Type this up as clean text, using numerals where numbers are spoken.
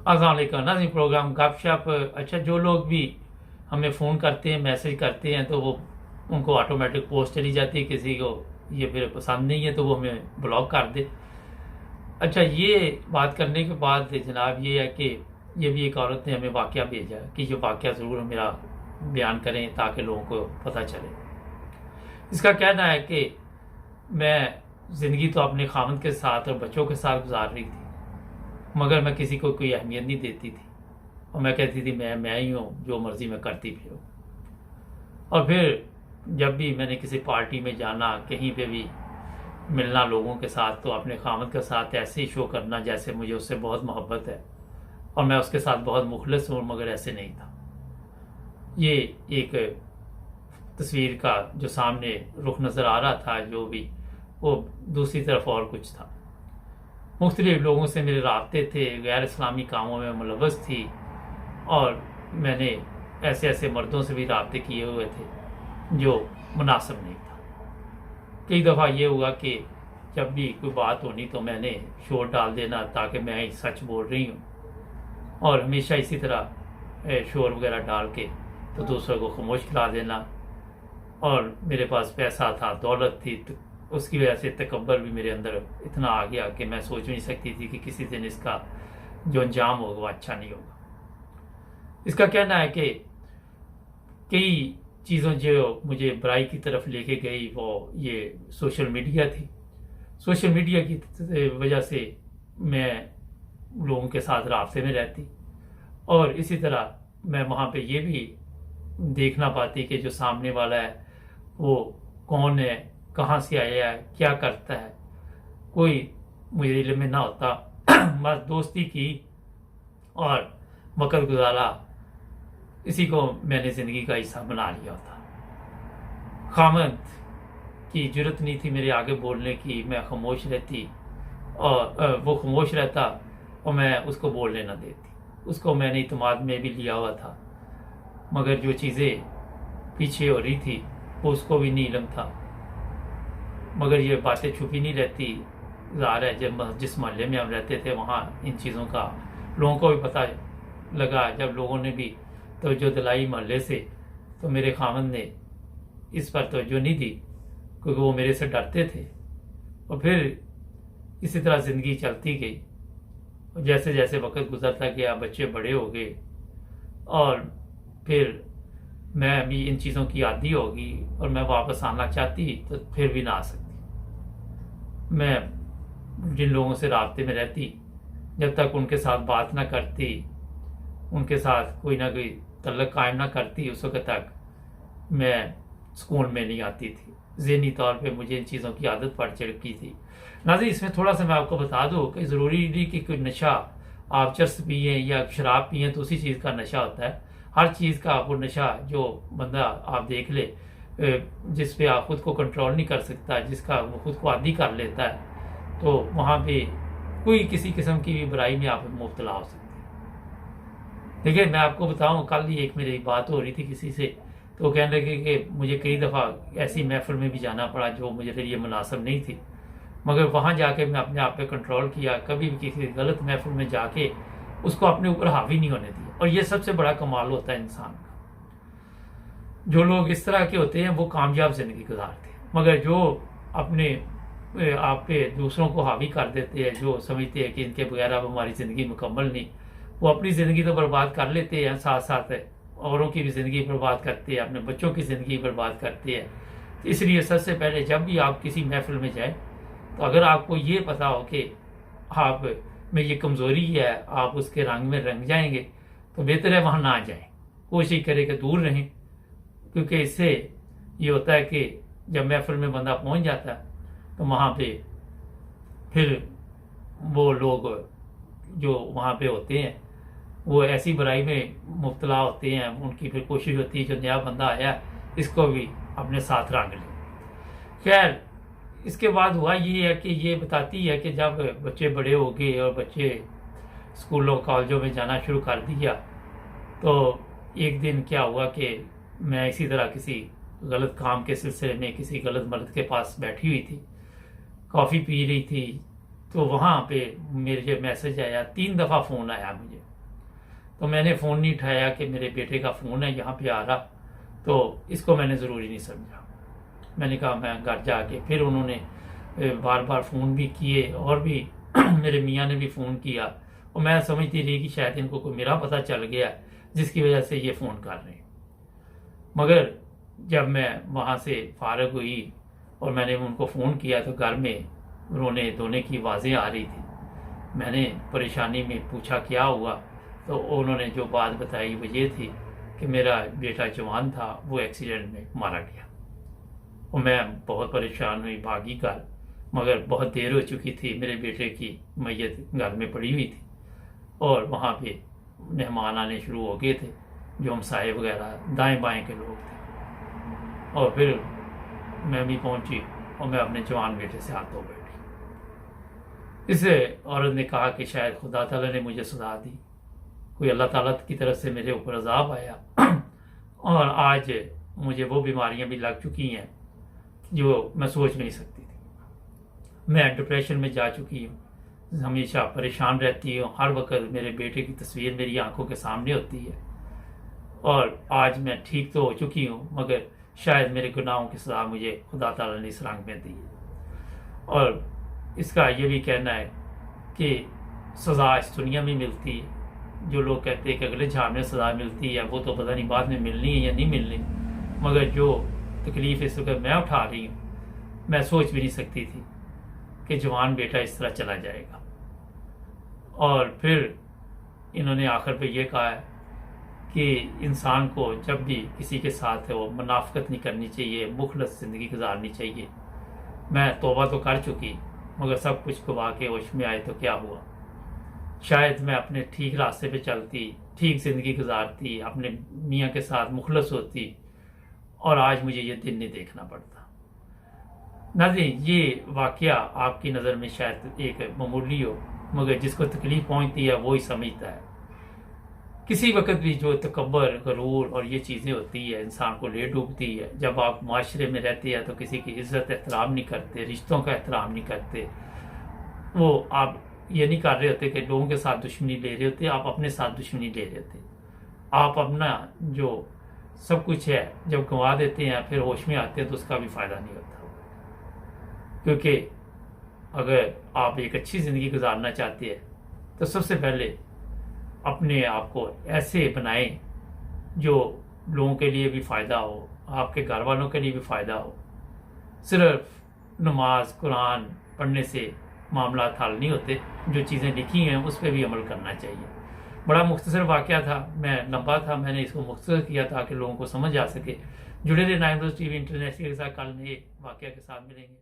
السلام علیکم ناظرین، پروگرام گپ شپ۔ اچھا، جو لوگ بھی ہمیں فون کرتے ہیں، میسج کرتے ہیں، تو وہ ان کو آٹومیٹک پوسٹ چلی جاتی ہے، کسی کو یہ پھر پسند نہیں ہے تو وہ ہمیں بلاک کر دے۔ اچھا، یہ بات کرنے کے بعد جناب یہ ہے کہ یہ بھی ایک عورت نے ہمیں واقعہ بھیجا کہ یہ واقعہ ضرور میرا بیان کریں تاکہ لوگوں کو پتہ چلے۔ اس کا کہنا ہے کہ میں زندگی تو اپنے خاوند کے ساتھ اور بچوں کے ساتھ گزار رہی تھی، مگر میں کسی کو کوئی اہمیت نہیں دیتی تھی، اور میں کہتی تھی میں ہی ہوں، جو مرضی میں کرتی پھروں۔ اور پھر جب بھی میں نے کسی پارٹی میں جانا، کہیں پہ بھی ملنا لوگوں کے ساتھ، تو اپنے خاوند کے ساتھ ایسے ہی شو کرنا جیسے مجھے اس سے بہت محبت ہے اور میں اس کے ساتھ بہت مخلص ہوں، مگر ایسے نہیں تھا۔ یہ ایک تصویر کا جو سامنے رخ نظر آ رہا تھا، جو بھی وہ دوسری طرف اور کچھ تھا۔ مختلف لوگوں سے میرے رابطے تھے، غیر اسلامی کاموں میں ملوث تھی، اور میں نے ایسے مردوں سے بھی رابطے کیے ہوئے تھے جو مناسب نہیں تھا۔ کئی دفعہ یہ ہوا کہ جب بھی کوئی بات ہونی تو میں نے شور ڈال دینا تاکہ میں ہی سچ بول رہی ہوں، اور ہمیشہ اسی طرح شور وغیرہ ڈال کے تو دوسروں کو خاموش کرا دینا۔ اور میرے پاس پیسہ تھا، دولت تھی، اس کی وجہ سے تکبر بھی میرے اندر اتنا آ گیا کہ میں سوچ نہیں سکتی تھی کہ کسی دن اس کا جو انجام ہوگا وہ اچھا نہیں ہوگا۔ اس کا کہنا ہے کہ کئی چیزوں جو مجھے برائی کی طرف لے کے گئی وہ یہ سوشل میڈیا تھی۔ سوشل میڈیا کی وجہ سے میں لوگوں کے ساتھ رابطے میں رہتی، اور اسی طرح میں وہاں پہ یہ بھی دیکھنا پاتی کہ جو سامنے والا ہے وہ کون ہے، کہاں سے آیا ہے، کیا کرتا ہے، کوئی مجھے علم میں نہ ہوتا۔ بس دوستی کی اور وقت گزارا، اسی کو میں نے زندگی کا حصہ بنا لیا ہوتا۔ خاوند کی جرت نہیں تھی میرے آگے بولنے کی، میں خاموش رہتی، اور وہ خاموش رہتا اور میں اس کو بولنے نہ دیتی۔ اس کو میں نے اعتماد میں بھی لیا ہوا تھا، مگر جو چیزیں پیچھے ہو رہی تھی وہ اس کو بھی نہیں علم تھا۔ مگر یہ باتیں چھپی نہیں رہتی، ظاہر ہے جس محلے میں ہم رہتے تھے وہاں ان چیزوں کا لوگوں کو بھی پتہ لگا۔ جب لوگوں نے بھی توجہ دلائی محلے سے، تو میرے خاوند نے اس پر توجہ نہیں دی کیونکہ وہ میرے سے ڈرتے تھے۔ اور پھر اسی طرح زندگی چلتی گئی، اور جیسے جیسے وقت گزرتا گیا بچے بڑے ہو گئے، اور پھر میں بھی ان چیزوں کی عادی ہوگی، اور میں واپس آنا چاہتی تو پھر بھی نہ آ سکتی۔ میں جن لوگوں سے رابطے میں رہتی، جب تک ان کے ساتھ بات نہ کرتی، ان کے ساتھ کوئی نہ کوئی تعلق قائم نہ کرتی، اس وقت تک میں سکون میں نہیں آتی تھی۔ ذہنی طور پہ مجھے ان چیزوں کی عادت پڑ چکی تھی۔ ناظرین، اس میں تھوڑا سا میں آپ کو بتا دوں کہ ضروری نہیں کہ کوئی نشہ آپ چرس پئیں یا شراب پئیں تو اسی چیز کا نشہ ہوتا ہے۔ ہر چیز کا وہ نشہ جو بندہ آپ دیکھ لے، جس پہ آپ خود کو کنٹرول نہیں کر سکتا، جس کا وہ خود کو عادی کر لیتا ہے، تو وہاں پہ کوئی کسی قسم کی بھی برائی میں آپ مبتلا ہو سکتے ہیں۔ دیکھیں، میں آپ کو بتاؤں، کل ہی ایک میری بات ہو رہی تھی کسی سے، تو وہ کہنے لگے کہ مجھے کئی دفعہ ایسی محفل میں بھی جانا پڑا جو مجھے پھر یہ مناسب نہیں تھی، مگر وہاں جا کے میں اپنے آپ پہ کنٹرول کیا، کبھی بھی کسی غلط محفل میں جا کے اس کو اپنے اوپر حاوی نہیں ہونے دیا۔ اور یہ سب سے بڑا کمال ہوتا ہے انسان کا۔ جو لوگ اس طرح کے ہوتے ہیں وہ کامیاب زندگی گزارتے ہیں، مگر جو اپنے آپ پہ دوسروں کو حاوی کر دیتے ہیں، جو سمجھتے ہیں کہ ان کے بغیر اب ہماری زندگی مکمل نہیں، وہ اپنی زندگی تو برباد کر لیتے ہیں، ساتھ ساتھ اوروں کی بھی زندگی برباد کرتے ہیں، اپنے بچوں کی زندگی برباد کرتے ہیں۔ اس لیے سب سے پہلے جب بھی آپ کسی محفل میں جائیں تو اگر آپ کو یہ پتا ہو کہ آپ میں یہ کمزوری ہے، آپ اس کے رنگ میں رنگ جائیں گے، تو بہتر ہے وہاں نہ جائیں، کوشش کریں کہ دور رہیں، کیونکہ اس سے یہ ہوتا ہے کہ جب محفل میں بندہ پہنچ جاتا ہے تو وہاں پہ پھر وہ لوگ جو وہاں پہ ہوتے ہیں وہ ایسی برائی میں مبتلا ہوتے ہیں، ان کی پھر کوشش ہوتی ہے جو نیا بندہ آیا اس کو بھی اپنے ساتھ رنگ لے۔ خیر، اس کے بعد ہوا یہ ہے کہ یہ بتاتی ہے کہ جب بچے بڑے ہو گئے اور بچے اسکولوں کالجوں میں جانا شروع کر دیا، تو ایک دن کیا ہوا کہ میں اسی طرح کسی غلط کام کے سلسلے میں کسی غلط مرد کے پاس بیٹھی ہوئی تھی، کافی پی رہی تھی، تو وہاں پہ میرے جو میسج آیا، 3 دفعہ فون آیا مجھے تو میں نے فون نہیں اٹھایا کہ میرے بیٹے کا فون ہے یہاں پہ آ رہا، تو اس کو میں نے ضروری نہیں سمجھا۔ میں نے کہا میں گھر جا کے، پھر انہوں نے بار بار فون بھی کیے، اور بھی میرے میاں نے بھی فون کیا، اور میں سمجھتی رہی کہ شاید ان کو کوئی میرا پتہ چل گیا جس کی وجہ سے یہ فون کر رہے ہیں۔ مگر جب میں وہاں سے فارغ ہوئی اور میں نے ان کو فون کیا تو گھر میں رونے دھونے کی آوازیں آ رہی تھی۔ میں نے پریشانی میں پوچھا کیا ہوا، تو انہوں نے جو بات بتائی وہ یہ تھی کہ میرا بیٹا جوان تھا، وہ ایکسیڈنٹ میں مارا گیا۔ اور میں بہت پریشان ہوئی، بھاگی گھر، مگر بہت دیر ہو چکی تھی، میرے بیٹے کی میت گھر میں پڑی ہوئی تھی، اور وہاں پہ مہمان آنے شروع ہو گئے تھے، جو ہمسائے وغیرہ دائیں بائیں کے لوگ تھے۔ اور پھر میں بھی پہنچی اور میں اپنے جوان بیٹے سے ہاتھ دھو بیٹھی۔ اس عورت نے کہا کہ شاید خدا تعالیٰ نے مجھے سزا دی، کوئی اللہ تعالیٰ کی طرف سے میرے اوپر عذاب آیا، اور آج مجھے وہ بیماریاں بھی لگ چکی ہیں جو میں سوچ نہیں سکتی تھی۔ میں ڈپریشن میں جا چکی ہوں، ہمیشہ پریشان رہتی ہوں، ہر وقت میرے بیٹے کی تصویر میری آنکھوں کے سامنے ہوتی ہے، اور آج میں ٹھیک تو ہو چکی ہوں، مگر شاید میرے گناہوں کی سزا مجھے خدا تعالیٰ نے اس رنگ میں دی ہے۔ اور اس کا یہ بھی کہنا ہے کہ سزا اس دنیا میں ملتی ہے۔ جو لوگ کہتے ہیں کہ اگلے جہان میں سزا ملتی ہے، وہ تو پتہ نہیں بعد میں ملنی ہے یا نہیں ملنی، مگر جو تکلیف اس وقت میں اٹھا رہی ہوں، میں سوچ بھی نہیں سکتی تھی کہ جوان بیٹا اس طرح چلا جائے گا۔ اور پھر انہوں نے آخر پہ یہ کہا ہے کہ انسان کو جب بھی کسی کے ساتھ ہے وہ منافقت نہیں کرنی چاہیے، مخلص زندگی گزارنی چاہیے۔ میں توبہ تو کر چکی، مگر سب کچھ گوا کے ہوش میں آئے تو کیا ہوا؟ شاید میں اپنے ٹھیک راستے پہ چلتی، ٹھیک زندگی گزارتی، اپنے میاں کے ساتھ مخلص ہوتی، اور آج مجھے یہ دن نہیں دیکھنا پڑتا۔ ناظرین، یہ واقعہ آپ کی نظر میں شاید ایک معمولی ہو، مگر جس کو تکلیف پہنچتی ہے وہی سمجھتا ہے۔ کسی وقت بھی جو تکبر، غرور اور یہ چیزیں ہوتی ہے انسان کو لے ڈوبتی ہے۔ جب آپ معاشرے میں رہتے ہیں تو کسی کی عزت احترام نہیں کرتے، رشتوں کا احترام نہیں کرتے، وہ آپ یہ نہیں کر رہے ہوتے کہ لوگوں کے ساتھ دشمنی لے رہے ہوتے، آپ اپنے ساتھ دشمنی لے رہے ہوتے۔ آپ اپنا جو سب کچھ ہے جب گنوا دیتے ہیں، پھر ہوش میں آتے ہیں تو اس کا بھی فائدہ نہیں ہوتا، کیونکہ اگر آپ ایک اچھی زندگی گزارنا چاہتے ہیں تو سب سے پہلے اپنے آپ کو ایسے بنائیں جو لوگوں کے لیے بھی فائدہ ہو، آپ کے گھر والوں کے لیے بھی فائدہ ہو۔ صرف نماز قرآن پڑھنے سے معاملات حل نہیں ہوتے، جو چیزیں لکھی ہیں اس پہ بھی عمل کرنا چاہیے۔ بڑا مختصر واقعہ تھا، میں لمبا تھا، میں نے اس کو مختصر کیا تاکہ لوگوں کو سمجھ آ سکے۔ جڑے رہے 9 ٹی وی انٹرنیشنل کے ساتھ، کل نئے واقعہ کے ساتھ ملیں گے۔